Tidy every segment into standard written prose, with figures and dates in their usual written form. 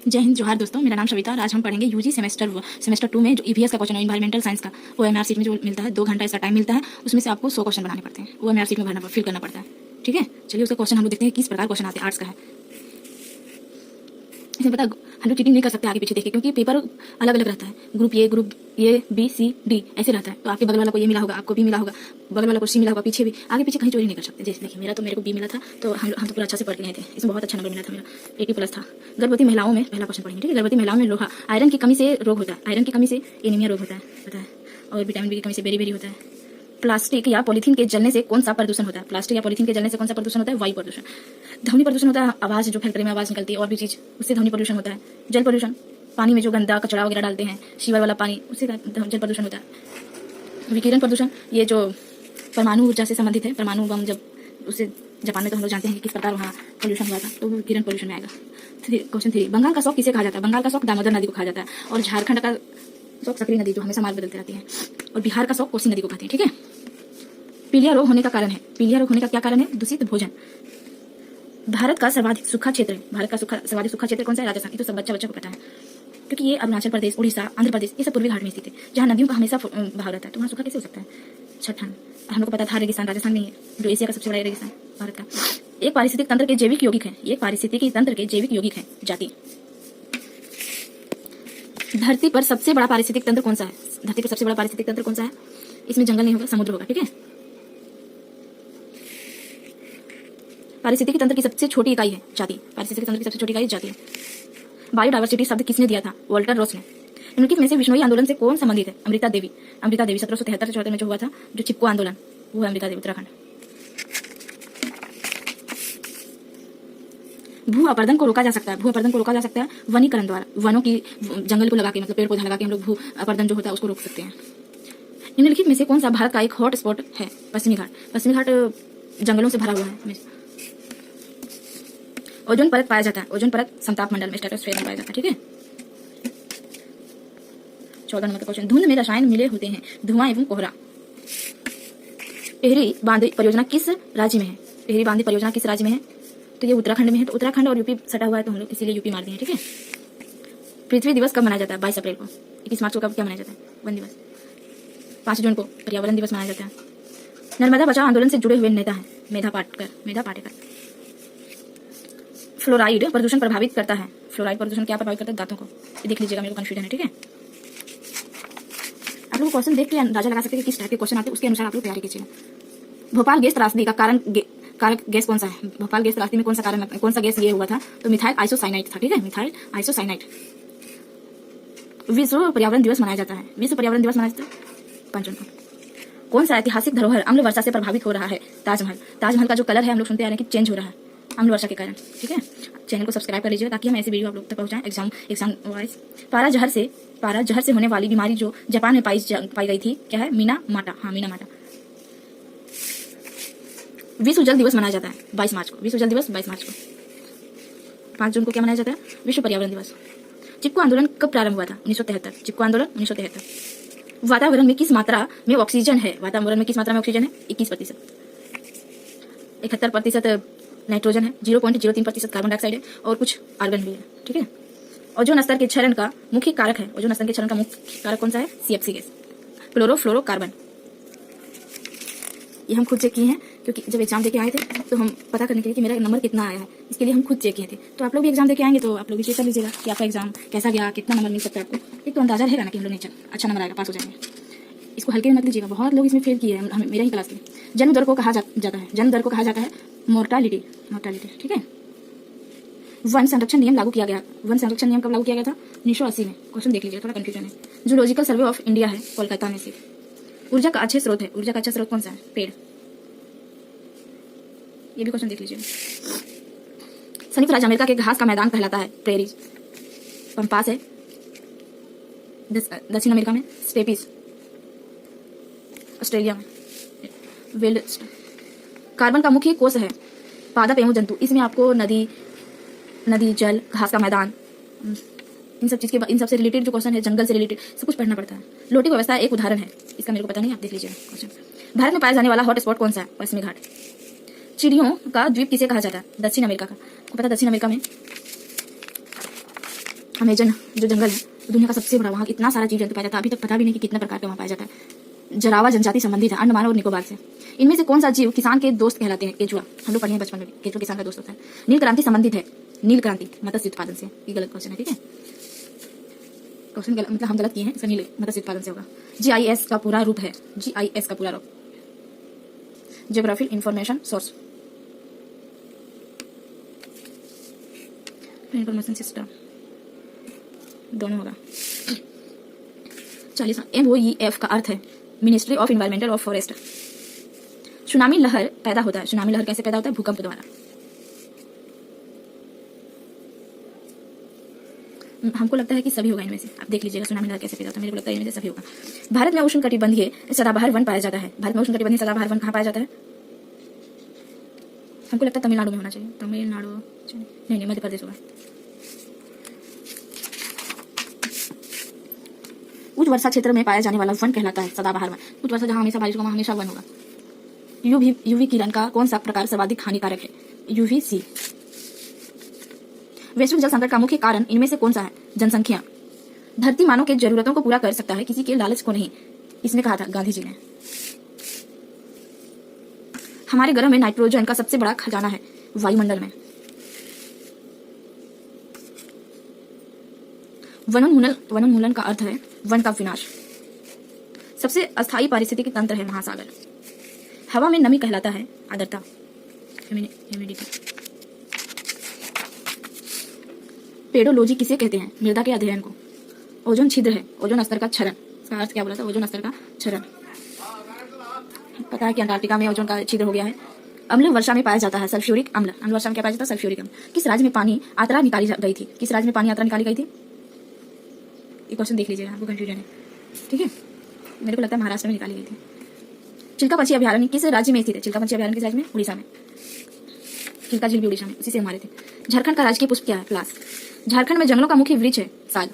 जय हिंद जोहार दोस्तों, मेरा नाम सविता और आज हम पढ़ेंगे यूजी सेमेस्टर 2 में जो ईवीएस का क्वेश्चन है इन्वायरमेंटल साइंस का। ओएमआर सीट में जो मिलता है 2 घंटा इसका टाइम मिलता है, उसमें से आपको 100 क्वेश्चन बनाने पड़ते हैं। ओएमआर सीट में फिल करना पड़ता है। ठीक है, चलिए उसका क्वेश्चन हम लोग देखते हैं किस प्रकार क्वेश्चन आते हैं। आर्ट्स का है, इसमें पता हम लोग चीटिंग नहीं कर सकते आगे पीछे देख के, क्योंकि पेपर अलग अलग रहता है। Group A B C D ऐसे रहता है। तो आपके बगल वाला को ये मिला होगा, आपको बी मिला होगा, बगल वाला को सी मिला होगा, पीछे भी आगे पीछे कहीं चोरी नहीं कर सकते। जैसे देखिए मेरे को बी मिला था, तो हम तो पूरा अच्छा से पढ़ के गए थे। इसमें बहुत अच्छा नंबर मिला था, मेरा 80+ था। गर्भवती महिलाओं में पहला क्वेश्चन पढ़ेंगे। ठीक है, गर्भवती महिलाओं में लोहा आयरन की कमी से रोग होता है। आयरन की कमी से एनीमिया रोग होता है, पता है। और विटामिन बी की कमी से बेरी होता है। प्लास्टिक या पॉलीथीन के जलने से कौन सा प्रदूषण होता है? प्लास्टिक या पॉलीथीन के जलने से कौन सा प्रदूषण होता है? वायु प्रदूषण। ध्वनि प्रदूषण होता है, आवाज जो फैक्ट्री में आवाज निकलती है और भी चीज, उससे ध्वनि प्रदूषण होता है। जल प्रदूषण, पानी में जो गंदा कचरा वगैरह डालते हैं, सीवर वाला पानी, उससे जल प्रदूषण होता है। विकिरण प्रदूषण, ये जो परमाणु ऊर्जा से संबंधित है। परमाणु बम जब उससे जापान में, तो हम लोग जानते हैं कि किस प्रकार वहाँ पोल्यूशन हुआ था, तो वो विकिरण पोल्यूशन में आएगा। क्वेश्चन 3, बंगाल का शौक किसे कहा जाता है? बंगाल का शौक दामोदर नदी को कहा जाता है। और झारखंड का शौक सकरी नदी, जो हमेशा मार्ग बदलती रहती है। और बिहार का शौक कोसी नदी को कहते हैं। ठीक है, पीलिया रोग होने का कारण है। पीलिया रोग होने का क्या कारण है? दूषित भोजन। भारत का सर्वाधिक सूखा क्षेत्र है। भारत का सर्वाधिक सूखा क्षेत्र कौन सा है? राजस्थान। ये तो सब बच्चा को पता है, क्योंकि ये अरुणाचल प्रदेश, उड़ीसा, आंध्र प्रदेश, ये सब पूर्वी घाट में स्थित है, जहाँ नदियों का हमेशा बहाव रहता है। तो वहाँ सूखा कैसे हो सकता है? छठा, हम लोग को पता था रेगिस्तान राजस्थान में ही है, जो एशिया का सबसे बड़ा रेगिस्तान भारत का। एक पारिस्थितिक तंत्र के जैविक यौगिक है। एक पारिस्थितिकी तंत्र के जैविक यौगिक है जाति। धरती पर सबसे बड़ा पारिस्थितिक तंत्र कौन सा है? धरती पर सबसे बड़ा पारिस्थितिक तंत्र कौन सा है? इसमें जंगल नहीं होगा, समुद्र होगा। ठीक है, पारिस्थितिकी तंत्र की सबसे छोटी इकाई है जाति। पारिस्थितिकी तंत्र की सबसे छोटी इकाई जाति है। बायोडायवर्सिटी शब्द किसने दिया था? वॉल्टर रोस ने। निम्नलिखित में से विश्नोई आंदोलन से कौन संबंधित है? अमृता देवी। अमृता देवी 1773 में जो हुआ था, जो चिपको आंदोलन, वो है अमृता देवी, उत्तराखंड। भू अपरदन को रोका जा सकता है। भू अपरदन को रोका जा सकता है वनीकरण द्वारा। वनों की जंगल को लगा के, मतलब पेड़ पौधा लगा के हम लोग भू अपरदन जो होता है उसको रोक सकते हैं। निम्नलिखित में से कौन सा भारत का एक हॉट स्पॉट है? पश्चिमी घाट। पश्चिमी घाट जंगलों से भरा हुआ है। ओजोन परत पाया जाता है। ओजोन परत समताप मंडल में, स्ट्रेटोस्फीयर में पाया जाता है। ठीक है, 14 नंबर का क्वेश्चन, धुंध में रसायन मिले होते हैं, धुआं एवं कोहरा। टिहरी बांध परियोजना किस राज्य में है? टिहरी बांध परियोजना किस राज्य में है? तो ये उत्तराखंड में है। तो उत्तराखंड और यूपी सटा हुआ है, तो हम लोग इसीलिए यूपी मार दिए। ठीक है, पृथ्वी दिवस कब मनाया जाता है? 22 अप्रैल को। 21 मार्च को कब क्या मनाया जाता है? वन दिवस। 5 जून को पर्यावरण दिवस मनाया जाता है। नर्मदा बचाओ आंदोलन से जुड़े हुए नेता है मेधा पाटेकर। फ्लोराइड प्रदूषण प्रभावित करता है। फ्लोराइड प्रदूषण क्या प्रभावित करता है? दांतों को। ये देख लीजिएगा, मेरे को कंफ्यूजन है। ठीक है, आप लोग क्वेश्चन देख के अंदाजा लगा सकते हैं कि किस टाइप के क्वेश्चन आते हैं, उसके अनुसार आप लोग तैयारी कीजिएगा। भोपाल गैस त्रासदी का कारक गैस कौन सा है? भोपाल गैस त्रासदी में कौन सा गैस ये हुआ था? तो मिथाइल आइसोसाइनाइड था। ठीक है, मिथाइल आइसोसाइनाइड। विश्व पर्यावरण दिवस मनाया जाता है। विश्व पर्यावरण दिवस मनाया जाता है 5 जून को। कौन सा ऐतिहासिक धरोहर अम्ल वर्षा से प्रभावित हो रहा है? ताजमहल। ताजमहल का जो कलर है, हम लोग सुनते आ रहे हैं कि चेंज हो रहा है अम्ल वर्षा के कारण। ठीक है, चैनल को सब्सक्राइब कर लीजिए ताकि हम ऐसी वीडियो आप लोग तक पहुंचाएं एग्जाम वाइज। पारा जहर से होने वाली बीमारी जो जापान में पाई गई थी, क्या है? मीना माटा। हाँ, मीना माटा। विश्व जल दिवस मनाया जाता है 22 मार्च को। विश्व जल दिवस 22 मार्च को। 5 जून को क्या मनाया जाता है? विश्व पर्यावरण दिवस। चिपको आंदोलन कब प्रारंभ हुआ था? 1973। चिपको आंदोलन 1973। वातावरण में किस मात्रा में ऑक्सीजन है? वातावरण में किस मात्रा में ऑक्सीजन है? 21%। 71% नाइट्रोजन है, 0.03% कार्बन डाइऑक्साइड है, और कुछ आर्गन भी है। ठीक है, ओजोन स्तर के क्षरण का मुख्य कारक है। ओजोन स्तर के क्षरण का मुख्य कारक कौन सा है? CFC gas, chlorofluorocarbon. ये हम खुद चेक किए हैं, क्योंकि जब एग्जाम देके आए थे तो हम पता करने के लिए कि मेरा नंबर कितना आया है, इसके लिए हम खुद चेक किए थे। तो आप लोग भी एग्जाम देके आएंगे तो आप लोग भी चेक कर लीजिएगा कि आपका एग्जाम कैसा गया, कितना नंबर मिल सकता है आपको। एक तो अंदाजा रहेगा ना कि हम लोग नहीं अच्छा नंबर आएगा, पास हो जाएंगे। इसको हल्के में मत लीजिएगा, बहुत लोग इसमें फेल किए हैं, मेरा ही क्लास में। जन्म दर को कहा जाता है, जन्म दर को कहा जाता है मोर्टालिटी। ठीक है, वन संरक्षण नियम लागू किया गया। वन संरक्षण नियम कब लागू किया गया था? 1980 में। क्वेश्चन देख लीजिए, थोड़ा कंफ्यूजन है। जूलॉजिकल सर्वे ऑफ इंडिया है कोलकाता में स्थित। ऊर्जा का अच्छा स्रोत है। ऊर्जा का अच्छा स्रोत कौन सा है? पेड़। ये भी क्वेश्चन देख लीजिए। संयुक्त राज्य अमेरिका के घास का मैदान कहलाता है प्रेरीज। पंपास है दक्षिण अमेरिका में। स्टेपीज ऑस्ट्रेलिया में। वेल्ड। कार्बन का मुख्य कोष है पादप एवं जंतु। इसमें आपको नदी, जल, घास का मैदान, इन सब से रिलेटेड जो क्वेश्चन है, जंगल से रिलेटेड सब कुछ पढ़ना पड़ता है। लोटिक व्यवस्था एक उदाहरण है, इसका मेरे को पता नहीं, आप देख लीजिएगा क्वेश्चन। भारत में पाया जाने वाला हॉट स्पॉट कौन सा है? पश्चिमी घाट। चिड़ियों का द्वीप किसे कहा जाता है? दक्षिण अमेरिका का। आपको पता है दक्षिण अमेरिका में अमेजन जो जंगल है दुनिया का सबसे बड़ा, वहाँ इतना सारा जीव जंतु पाया जाता है, अभी तक पता भी नहीं कि कितने प्रकार का वहाँ पाया जाता है। जरावा जनजाति संबंधित है अंडमान और निकोबार से। इनमें से कौन सा जीव किसान के दोस्त कहलाते हैं? केचुआ। हम लोग पढ़े हैं बचपन में भी, केचुआ किसान का दोस्त होता है। नील क्रांति संबंधित है, नील क्रांति मत्स्य उत्पादन से। ये गलत क्वेश्चन है, ठीक है, क्वेश्चन गलत, मतलब हम गलत किए हैं, इसका नील मत्स्य उत्पादन से होगा। GIS का पूरा रूप है, GIS का पूरा रूप geographical information source, information system, दोनों होगा। 40 MOEF का अर्थ है ministry of environmental of forest. Tsunami लहर पैदा होता है, सुनामी लहर कैसे पैदा होता है? भूकंप द्वारा। हमको लगता है कि सभी होगा इनमें से, आप देख लीजिएगा सुनामी लहर कैसे पैदा होता है, मेरे को लगता है इनमें से सभी होगा। भारत में उष्णकटिबंधीय सदाबहार वन पाया जाता है। भारत में उष्णकटिबंधीय सदाबहार वन कहाँ पाया जाता है? हमको लगता है तमिलनाडु में होना चाहिए, तमिलनाडु नहीं, मध्य प्रदेश होगा। उच्च वर्षा क्षेत्र में पाया जाने वाला वन कहलाता है सदाबहार वन। उच्च वर्षा जहाँ हमेशा बारिश होगा वहाँ हमेशा वन होगा। यूवी किरण का कौन सा प्रकार सर्वाधिक हानिकारक है? UVC। वैश्विक जल संकट का मुख्य कारण इनमें से कौन सा है? जनसंख्या। धरती मानव के जरूरतों को पूरा कर सकता है, किसी के लालच को नहीं, इसने कहा था गांधी जी ने। हमारे ग्रह में नाइट्रोजन का सबसे बड़ा खजाना है वायुमंडल में। वनोन्मूलन का अर्थ है वन का विनाश। सबसे अस्थायी पारिस्थितिकी तंत्र है महासागर। हवा में नमी कहलाता है आर्द्रता, ह्यूमिडिटी। पेडोलॉजी किसे कहते हैं? मृदा के अध्ययन को। ओजोन छिद्र है, ओजोन स्तर का क्षरण। इसका अर्थ क्या बोला था? ओजोन स्तर का क्षरण। पता है कि अंटार्कटिका में ओजोन का छिद्र हो गया है। अम्ल वर्षा में पाया जाता है सल्फ्यूरिक अम्ल। अम्ल वर्षा में क्या पाया जाता है? सल्फ्यूरिक अम्ल। किस राज्य में पानी यात्रा निकाली गई थी? किस राज्य में पानी यात्रा निकाली गई थी? ये क्वेश्चन देख लीजिएगा, आपको कंफ्यूजन है, ठीक है। मेरे को लगता है महाराष्ट्र में निकाली गई थी। चिल्का पंछी अभयारण्य किस राज्य में स्थित है? चिल्का पंछी अभयारण्य किस राज्य में? उड़ीसा में। चिल्का झील भी उड़ीसा में, उसी से हमारे थे। झारखंड का राजकीय पुष्प क्या है? पलास। झारखंड में जंगलों का मुख्य वृक्ष है साल।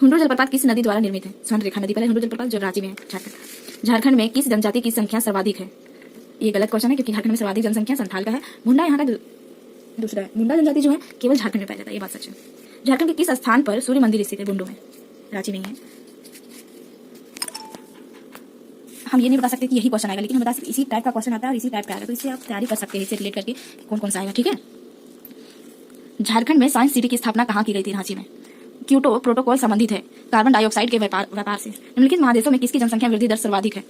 हुंडो जलप्रपात किस नदी द्वारा निर्मित है? स्वर्णरेखा नदी। पहले हुंडो जलप्रपात जो रांची में है, झारखंड। झारखंड में किस जनजाति की संख्या सर्वाधिक है? ये गलत क्वेश्चन है, क्योंकि झारखंड में सर्वाधिक जनसंख्या संथाल का है। मुंडा यहाँ का दूसरा है। मुंडा जनजाति जो है केवल झारखंड में पाया जाता है, ये बात सच है। झारखंड के किस स्थान पर सूर्य मंदिर स्थित है? बुंडू में, रांची में है। हम ये नहीं बता सकते कि यही क्वेश्चन आएगा, लेकिन हम बता सकते इसी टाइप का क्वेश्चन आता है और इसी टाइप का आएगा, तो इससे आप तैयारी कर सकते हैं, इससे रिलेट करके कौन कौन सा आएगा, ठीक है। झारखंड में साइंस सिटी की स्थापना कहाँ की गई थी? रांची में। क्योटो प्रोटोकॉल संबंधित है कार्बन डाइऑक्साइड के व्यापार से। निम्नलिखित महादेशों में किसकी जनसंख्या वृद्धि दर सर्वाधिक है?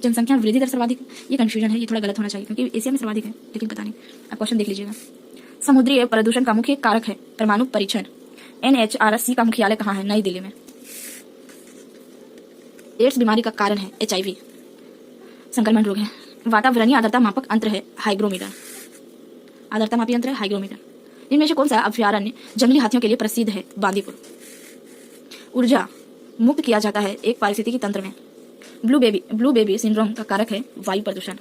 जनसंख्या वृद्धि दर सर्वाधिक, ये कंफ्यूजन है, ये थोड़ा गलत होना चाहिए, क्योंकि एशिया में सर्वाधिक है, लेकिन पता नहीं, आप क्वेश्चन देख लीजिएगा। समुद्री प्रदूषण का मुख्य कारक है परमाणु परीक्षण। NHRC का मुख्यालय कहाँ है? नई दिल्ली में। एड्स बीमारी का कारण है HIV, संक्रमण रोग है। वातावरणीय आर्द्रता मापक यंत्र है हाइग्रोमीटर। आर्द्रता मापी यंत्र है हाइग्रोमीटर। इनमें से कौन सा अभयारण्य जंगली हाथियों के लिए प्रसिद्ध है? बांदीपुर। ऊर्जा मुक्त किया जाता है एक पारिस्थितिकी तंत्र में। ब्लू बेबी सिंड्रोम का कारक है वायु प्रदूषण।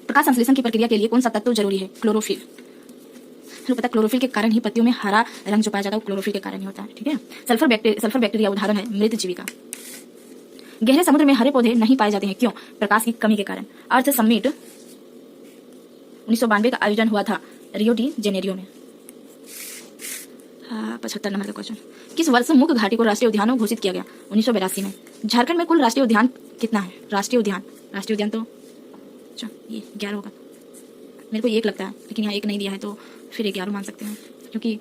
प्रकाश संश्लेषण की प्रक्रिया के लिए कौन सा तत्व जरूरी है? क्लोरोफिल। पता क्लोरोफिल के कारण ही पत्तियों में हरा रंग जो पाया जाता है वो क्लोरोफिल के कारण ही होता है, ठीक है। सल्फर बैक्टीरिया उदाहरण है मृत जीविका। गहरे समुद्र में हरे पौधे नहीं पाए जाते हैं, क्यों? प्रकाश की कमी के कारण। अर्थ समिट 1992 का आयोजन हुआ था रियो डी जेनेरियो में। 75 नंबर का क्वेश्चन। किस वर्ष मुख्य घाटी को राष्ट्रीय उद्यान घोषित किया गया? 1982 में। झारखंड में कुल राष्ट्रीय उद्यान कितना है? राष्ट्रीय उद्यान तो अच्छा ये 11 होगा, मेरे को 1 लगता है, लेकिन यहाँ 1 नहीं दिया है तो फिर 11 मान सकते हैं, क्योंकि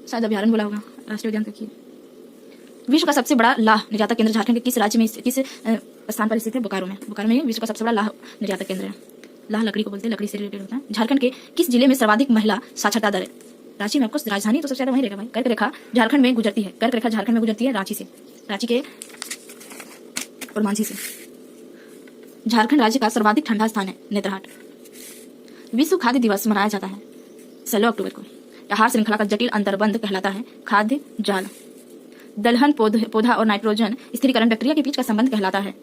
शायद अभ्यारण्य बोला होगा। राष्ट्रीय उद्यान देखिए। विश्व का सबसे बड़ा लाह निर्यातक केंद्र झारखंड के किस राज्य में, किस स्थान पर स्थित है? बोकारो में। बोकारो में विश्व का सबसे बड़ा लाह निर्यातक केंद्र है। लाह लकड़ी को बोलते हैं, लकड़ी से रिलेटेड होता है। झारखंड के किस जिले में सर्वाधिक महिला साक्षरता दर है? रांची में। आपको राजधानी तो सबसे ज्यादा वहीं रहेगा भाई। कर्क रेखा झारखंड में गुजरती है। कर्क रेखा झारखंड में गुजरती है रांची से, रांची के और मानसी से। झारखंड राज्य का सर्वाधिक ठंडा स्थान है नेतरहाट। विश्व खाद्य दिवस मनाया जाता है 16 अक्टूबर को। आहार श्रृंखला का जटिल अंतर्बंध कहलाता है खाद्य जाल। दलहन पौधा और नाइट्रोजन स्थिरीकरण बैक्टीरिया के बीच का संबंध कहलाता है।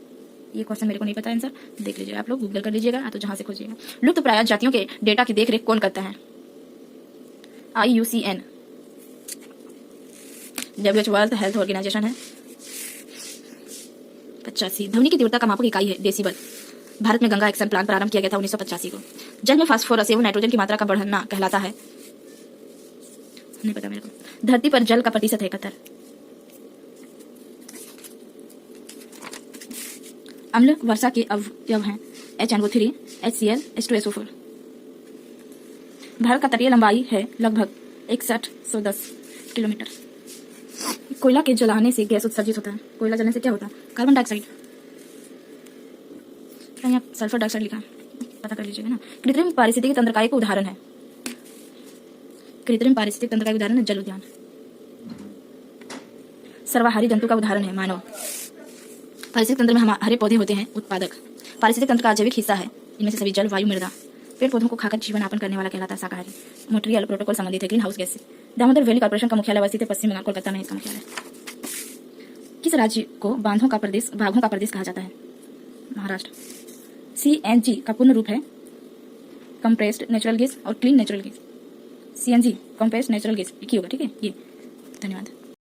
ये क्वेश्चन मेरे को नहीं पता आंसर, देख लीजिएगा, आप लोग गूगल कर लीजिएगा, तो जहां से खोजिएगा। लुप्त प्राय जातियों के डेटा की देखरेख कौन करता है? IUCN। WHO world health organisation है। 85। ध्वनि की तीव्रता का मापक इकाई है डेसिबल। भारत में गंगा एक्शन प्लान प्रारंभ किया गया था 1985 को। जल में फास्फोरस एवं नाइट्रोजन की मात्रा का बढ़ना कहलाता है, नहीं पता मेरे को। धरती पर जल का प्रतिशत है 71। अम्ल वर्षा के अवयव हैं HNO3, HCl, H2SO4। भारत का तटीय लंबाई है लगभग 6110 किलोमीटर। कोयला के जलाने से गैस उत्सर्जित होता है। कोयला जलने से क्या होता है? कार्बन डाइऑक्साइड, यहाँ सल्फर डाइऑक्साइड लिखा है, पता कर लीजिएगा ना। कृत्रिम पारिस्थितिकी तंत्र का एक उदाहरण है, कृत्रिम पारिस्थितिक तंत्र का उदाहरण है जल उद्यान। सर्वाहारी जंतु का उदाहरण है मानव। पारिस्थितिक तंत्र में हरे पौधे होते हैं उत्पादक। पारिस्थितिक तंत्र का अजैविक हिस्सा है, इनमें से सभी जल, वायु, मृदा, पेड़ पौधों को खाकर जीवन यापन करने वाला कहलाता है शाकाहारी। मोन्ट्रियल प्रोटोकॉल संबंधित है ग्रीन हाउस गैस से। दामोदर वैली कॉर्पोरेशन का मुख्यालय अवस्थित है पश्चिम बंगाल, कोलकाता में इसका मुख्यालय। किस राज्य को बाघों का प्रदेश कहा जाता है? महाराष्ट्र। CNG का पूर्ण रूप है कंप्रेस्ड नेचुरल गैस और clean natural gas. CNG compressed natural gas एक ही होगा, ठीक है ये। धन्यवाद।